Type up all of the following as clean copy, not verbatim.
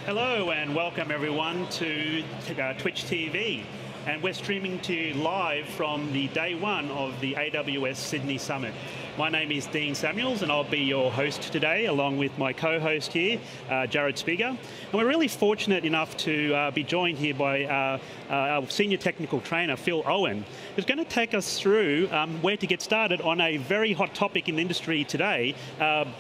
Hello and welcome everyone to Twitch TV. And we're streaming to you live from the day one of the AWS Sydney Summit. My name is Dean Samuels and I'll be your host today along with my co-host here, Jared Spiga. And we're really fortunate enough to be joined here by our senior technical trainer, Phil Owen, who's going to take us through where to get started on a very hot topic in the industry today,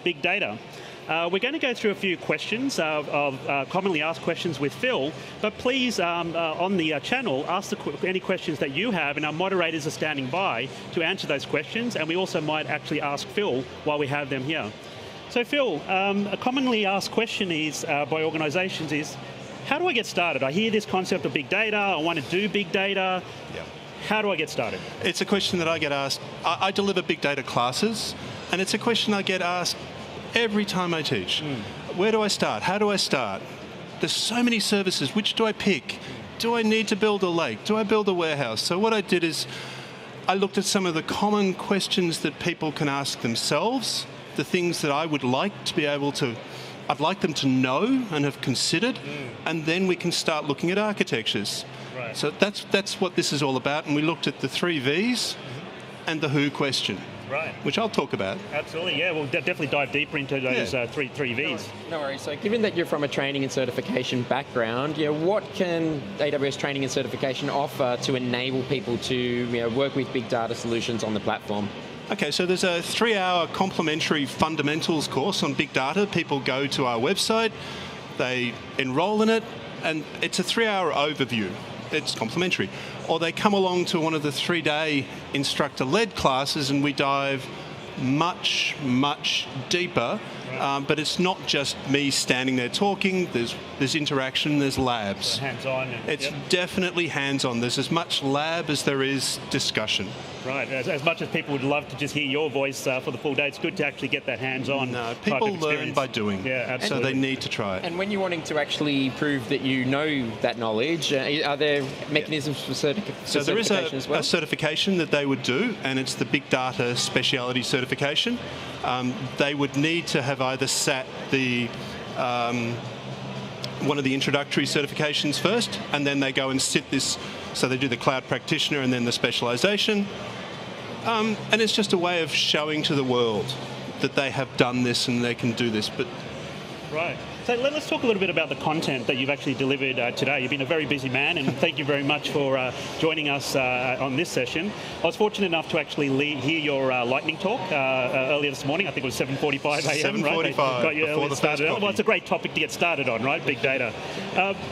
big data. We're going to go through a few questions of commonly asked questions with Phil, but please, on the channel, ask any questions that you have, and our moderators are standing by to answer those questions, and we also might actually ask Phil while we have them here. So Phil, a commonly asked question is by organizations is, how do I get started? I hear this concept of big data, I want to do big data. Yeah. How do I get started? It's a question that I get asked. I deliver big data classes, and it's a question I get asked every time I teach. Where do I start? How do I start? There's so many services. Which do I pick? Do I need to build a lake? Do I build a warehouse? So what I did is I looked at some of the common questions that people can ask themselves, the things that I would like to be able to, I'd like them to know and have considered, and then we can start looking at architectures. Right. So that's what this is all about, and we looked at the 3 Vs and the who question. Right. Which I'll talk about. Absolutely, yeah. We'll definitely dive deeper into those three Vs. No worries. So given that you're from a training and certification background, what can AWS training and certification offer to enable people to work with big data solutions on the platform? Okay, so there's a 3-hour complimentary fundamentals course on big data. People go to our website, they enroll in it, and it's a 3-hour overview. It's complimentary. Or they come along to one of the 3-day instructor-led classes and we dive much, much deeper. But it's not just me standing there talking. There's interaction, there's labs. So hands-on. It's definitely hands-on. There's as much lab as there is discussion. Right. As much as people would love to just hear your voice for the full day, it's good to actually get that hands-on. No, type people of experience. learn by doing. Yeah, absolutely. So they need to try it. And when you're wanting to actually prove that you know that knowledge, are there mechanisms for certification So there is as well? a certification that they would do, and it's the Big Data Speciality Certification. They would need to have either sat the one of the introductory certifications first, and then they go and sit this. So they do the Cloud Practitioner and then the specialization. And it's just a way of showing to the world that they have done this and they can do this. But right. So let's talk a little bit about the content that you've actually delivered today. You've been a very busy man, and thank you very much for joining us on this session. I was fortunate enough to actually hear your lightning talk earlier this morning. I think it was 7:45 a.m. 7:45 got you before the started. first coffee. Well, it's a great topic to get started on, right? Big data.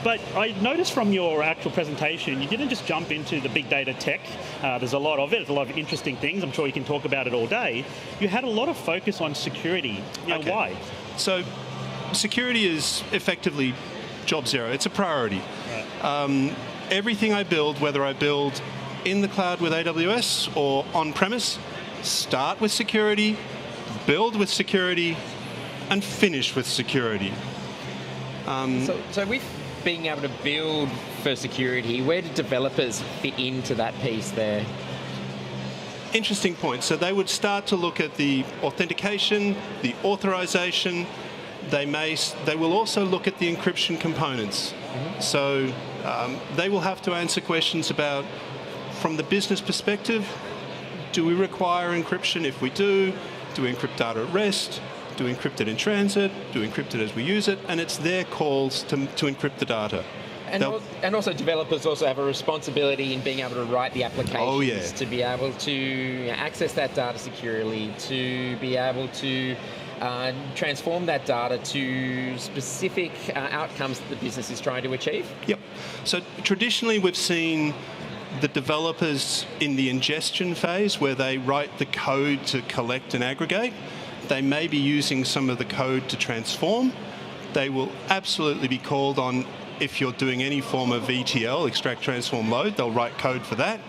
But I noticed from your actual presentation, you didn't just jump into the big data tech. There's a lot of it. There's a lot of interesting things. I'm sure you can talk about it all day. You had a lot of focus on security. Okay. Why? So security is effectively job zero. It's a priority. Right. Everything I build, whether I build in the cloud with AWS or on-premise, start with security, build with security, and finish with security. So with being able to build for security, where do developers fit into that piece there? Interesting point. So they would start to look at the authentication, the authorization. They will also look at the encryption components. So they will have to answer questions about, from the business perspective, do we require encryption? If we do we encrypt data at rest? Do we encrypt it in transit? Do we encrypt it as we use it? And it's their calls to encrypt the data. And also developers also have a responsibility in being able to write the applications, to be able to access that data securely, to be able to transform that data to specific outcomes that the business is trying to achieve? Yep. So traditionally we've seen the developers in the ingestion phase where they write the code to collect and aggregate. They may be using some of the code to transform. They will absolutely be called on if you're doing any form of ETL, extract, transform, load. They'll write code for that.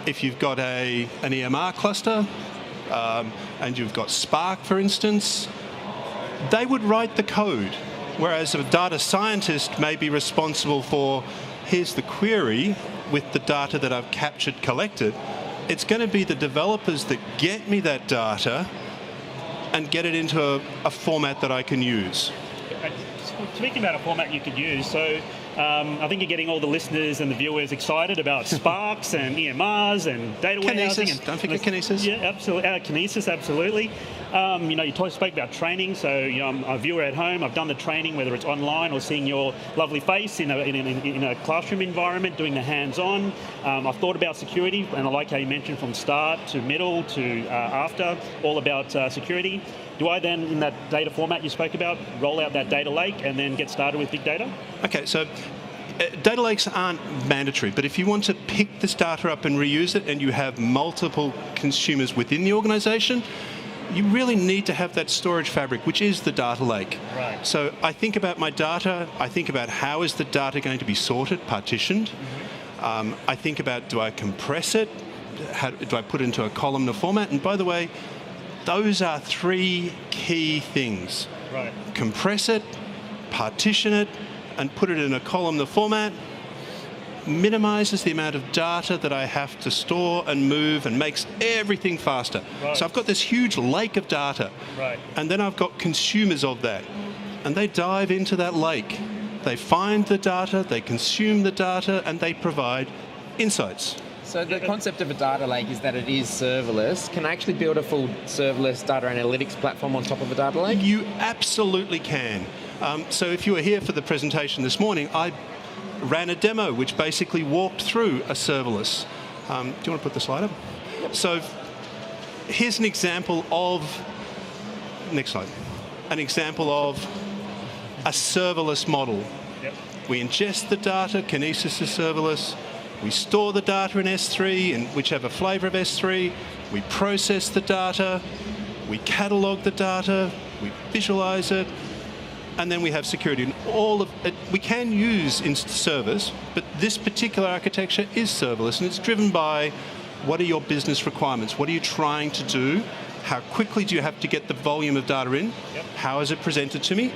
If you've got an EMR cluster, and you've got Spark, for instance, they would write the code, whereas a data scientist may be responsible for, here's the query with the data that I've captured, collected. It's going to be the developers that get me that data and get it into a format that I can use. speaking about a format you could use, so I think you're getting all the listeners and the viewers excited about Sparks and EMRs and data warehousing. Don't forget Kinesis. Yeah, absolutely. Kinesis, absolutely. You spoke about training, so I'm a viewer at home. I've done the training, whether it's online or seeing your lovely face in a classroom environment, doing the hands-on. I've thought about security, and I like how you mentioned from start to middle to after, all about security. Do I then, in that data format you spoke about, roll out that data lake and then get started with big data? Okay, so data lakes aren't mandatory, but if you want to pick this data up and reuse it and you have multiple consumers within the organization, you really need to have that storage fabric, which is the data lake. Right. So I think about my data, I think about how is the data going to be sorted, partitioned. I think about, do I compress it? Do I put it into a columnar format? And by the way, those are three key things. Right. Compress it, partition it, and put it in a columnar format. Minimizes the amount of data that I have to store and move and makes everything faster. Right. So I've got this huge lake of data. Right. And then I've got consumers of that. And they dive into that lake. They find the data, they consume the data, and they provide insights. So the concept of a data lake is that it is serverless. Can I actually build a full serverless data analytics platform on top of a data lake? You absolutely can. So if you were here for the presentation this morning, I ran a demo which basically walked through a serverless. Do you want to put the slide up? Yep. So here's an example of, next slide, an example of a serverless model. Yep. We ingest the data, Kinesis is serverless. We store the data in S3, in whichever flavor of S3. We process the data. We catalog the data. We visualize it. And then we have security. And all of it we can use in service, but this particular architecture is serverless, and it's driven by what are your business requirements? What are you trying to do? How quickly do you have to get the volume of data in? Yep. How is it presented to me?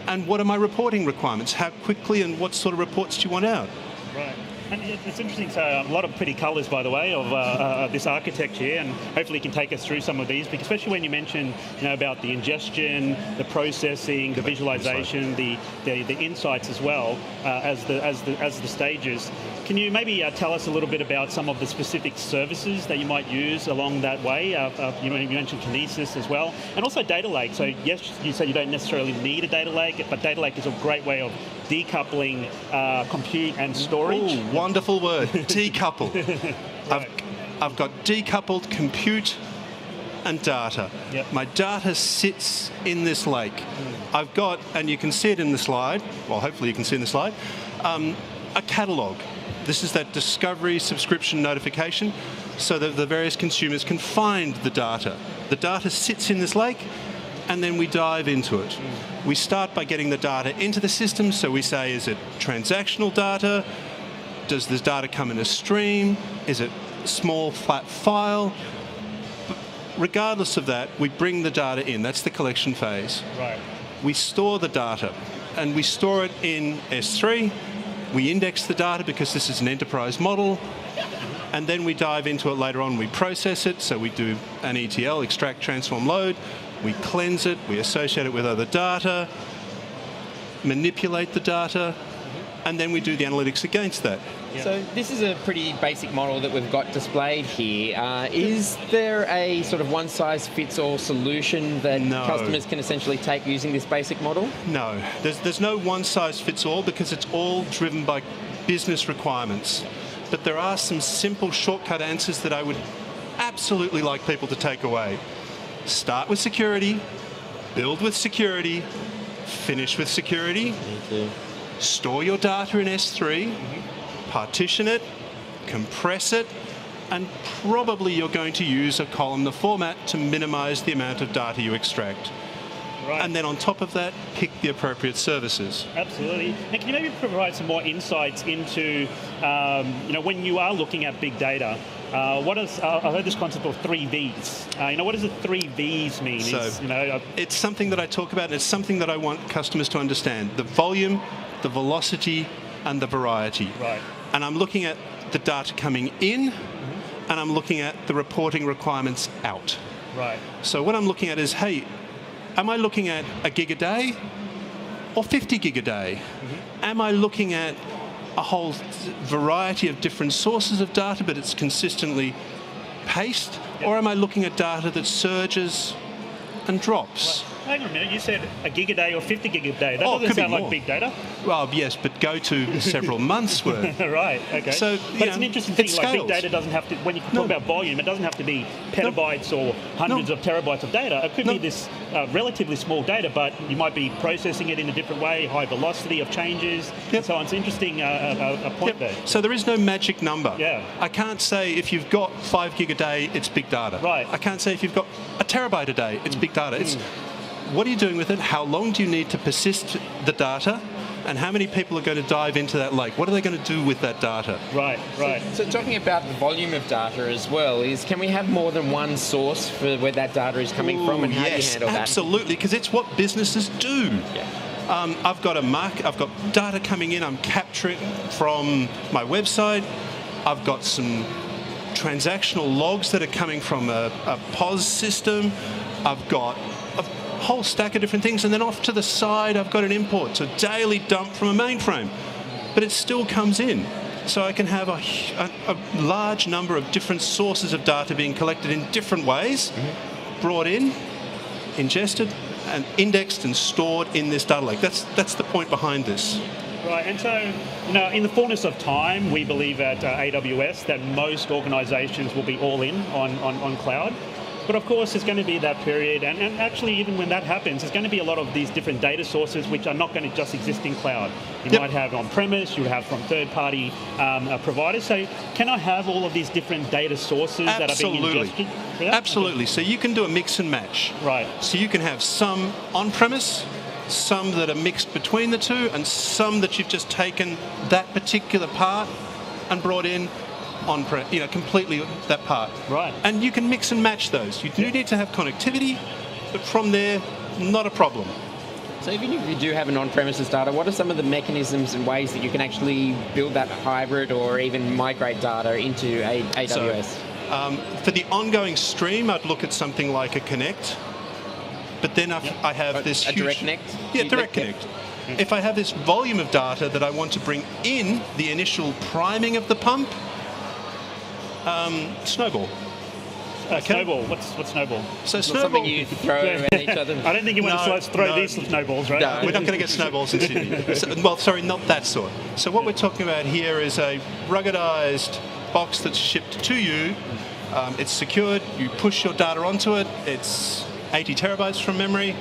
And what are my reporting requirements? How quickly and what sort of reports do you want out? Right. And it's interesting, so a lot of pretty colours, by the way, of this architecture here, and hopefully you can take us through some of these, because especially when you mention about the ingestion, the processing, the visualization, the insights as well as the stages. Can you maybe tell us a little bit about some of the specific services that you might use along that way? You mentioned Kinesis as well, and also data lake. So yes, you say you don't necessarily need a data lake, but data lake is a great way of decoupling compute and storage. Ooh, wonderful word, decouple. Right. I've got decoupled compute and data. Yep. My data sits in this lake. I've got, and you can see it in the slide, well hopefully you can see in the slide, a catalog. This is that discovery subscription notification so that the various consumers can find the data. The data sits in this lake, and then we dive into it. We start by getting the data into the system, so we say, is it transactional data? Does this data come in a stream? Is it a small flat file? But regardless of that, we bring the data in. That's the collection phase. Right. We store the data, and we store it in S3. We index the data because this is an enterprise model, and then we dive into it later on. We process it, so we do an ETL, extract, transform, load. We cleanse it, we associate it with other data, manipulate the data, and then we do the analytics against that. Yeah. So this is a pretty basic model that we've got displayed here. Is there a sort of one-size-fits-all solution that customers can essentially take using this basic model? No, there's no one-size-fits-all because it's all driven by business requirements. But there are some simple shortcut answers that I would absolutely like people to take away. Start with security, build with security, finish with security. Store your data in S3, partition it, compress it, and probably you're going to use a columnar format to minimize the amount of data you extract. Right. And then on top of that, pick the appropriate services. Absolutely. And can you maybe provide some more insights into, when you are looking at big data, I heard this concept of 3 Vs. What does the 3 Vs mean? It's something that I talk about, and it's something that I want customers to understand. The volume, the velocity, and the variety. Right. And I'm looking at the data coming in, and I'm looking at the reporting requirements out. Right. So what I'm looking at is, hey, am I looking at a gig a day? or 50 gig a day? Am I looking at a whole variety of different sources of data, but it's consistently paced? Or am I looking at data that surges and drops? Hang on a minute, you said a gig a day or 50 gig a day. That Oh, doesn't could be sound like more. big data. Well, yes, but go to several months' worth. Right, okay. So, but it's an interesting thing, it like big scales. data doesn't have to, when you talk about volume, it doesn't have to be petabytes or hundreds of terabytes of data. It could be this relatively small data, but you might be processing it in a different way, high velocity of changes, and so on. It's an interesting a point there. So there is no magic number. Yeah. I can't say if you've got 5 gig a day, it's big data. Right. I can't say if you've got a terabyte a day, it's big data. It's what are you doing with it? How long do you need to persist the data? And how many people are going to dive into that lake? What are they going to do with that data? Right. So talking about the volume of data as well, can we have more than one source for where that data is coming from, and how do you handle that? Absolutely, because it's what businesses do. Yeah. I've got I've got data coming in. I'm capturing from my website. I've got some transactional logs that are coming from a POS system. I've got a whole stack of different things, and then off to the side I've got an import, so daily dump from a mainframe, but it still comes in. So I can have a large number of different sources of data being collected in different ways, brought in, ingested, and indexed and stored in this data lake. That's the point behind this. Right, and so, in the fullness of time, we believe at AWS that most organizations will be all in on cloud. But of course, there's going to be that period, and actually even when that happens, there's going to be a lot of these different data sources which are not going to just exist in cloud. You might have on-premise, you would have from third-party providers. So can I have all of these different data sources that are being ingested? Absolutely. So you can do a mix and match. Right. So you can have some on-premise, some that are mixed between the two, and some that you've just taken that particular part and brought in completely that part. Right. And you can mix and match those. You do need to have connectivity, but from there, not a problem. So even if you do have an on-premises data, what are some of the mechanisms and ways that you can actually build that hybrid or even migrate data into AWS? So, for the ongoing stream, I'd look at something like a Connect. But then I have this a huge... Direct Connect? Yeah, Direct Connect. If I have this volume of data that I want to bring in the initial priming of the pump, Snowball. Snowball. What's Snowball? So Snowball. Something you throw at each other. I don't think you want to throw these snowballs, right? No, we're not going to get snowballs in Sydney. Not that sort. So what we're talking about here is a ruggedized box that's shipped to you. It's secured. You push your data onto it. It's 80 terabytes from memory.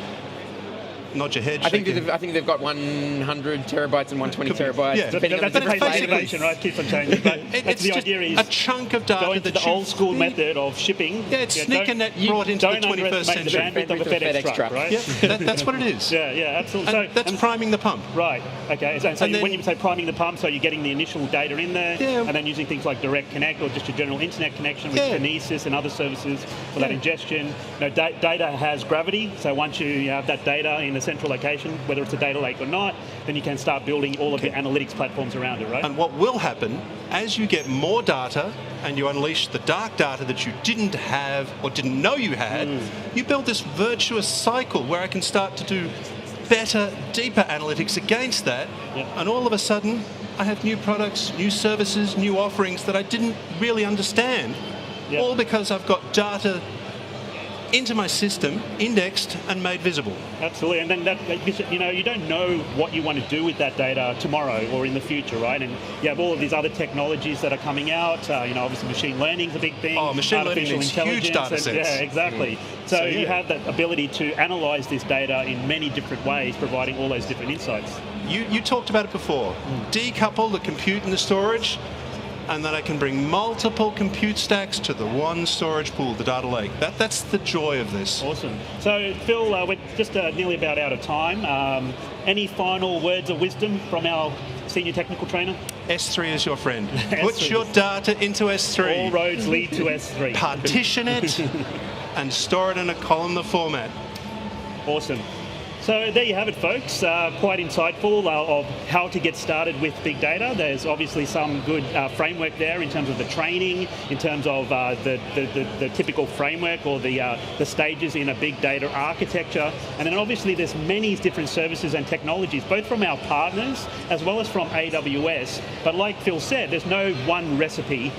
Nod your head. I think they've got 100 terabytes and 120 terabytes. Yeah, that's the specification, right? Keeps on changing. But it's the just idea is a chunk of data going to the old school method of shipping. Yeah, it's sneaking brought into the 21st century. Don't underestimate the bandwidth of a FedEx truck, right? Yeah, that's what it is. Yeah, absolutely. And that's priming the pump. Right. Okay. So when you say priming the pump, so you're getting the initial data in there, and then using things like Direct Connect or just a general internet connection with Kinesis and other services for that ingestion. Data has gravity, so once you have that data in a central location, whether it's a data lake or not, then you can start building all of the analytics platforms around it, right? And what will happen, as you get more data and you unleash the dark data that you didn't have or didn't know you had, you build this virtuous cycle where I can start to do better, deeper analytics against that, and all of a sudden I have new products, new services, new offerings that I didn't really understand, all because I've got data into my system, indexed and made visible. Absolutely, and then you don't know what you want to do with that data tomorrow or in the future, right? And you have all of these other technologies that are coming out. Obviously machine learning is a big thing. Oh, machine learning is huge data sets. Yeah, exactly. So you have that ability to analyze this data in many different ways, providing all those different insights. You talked about it before. Decouple the compute and the storage, and then I can bring multiple compute stacks to the one storage pool, the data lake. That's the joy of this. Awesome. So, Phil, we're just nearly about out of time. Any final words of wisdom from our senior technical trainer? S3 is your friend. Put your data into S3. All roads lead to S3. Partition it and store it in a columnar format. Awesome. So there you have it, folks. Quite insightful of how to get started with big data. There's obviously some good framework there in terms of the training, in terms of the typical framework or the stages in a big data architecture. And then obviously there's many different services and technologies, both from our partners as well as from AWS. But like Phil said, there's no one recipe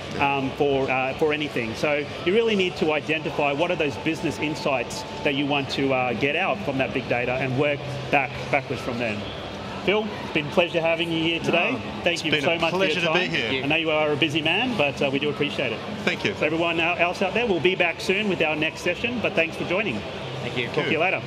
for anything. So you really need to identify what are those business insights that you want to get out from that big data and work backwards from there. Phil, it's been a pleasure having you here today. Thank you so much for your time. It's been a pleasure to be here. I know you are a busy man, but we do appreciate it. Thank you. So everyone else out there, we'll be back soon with our next session, but thanks for joining. Thank you. Talk to you later.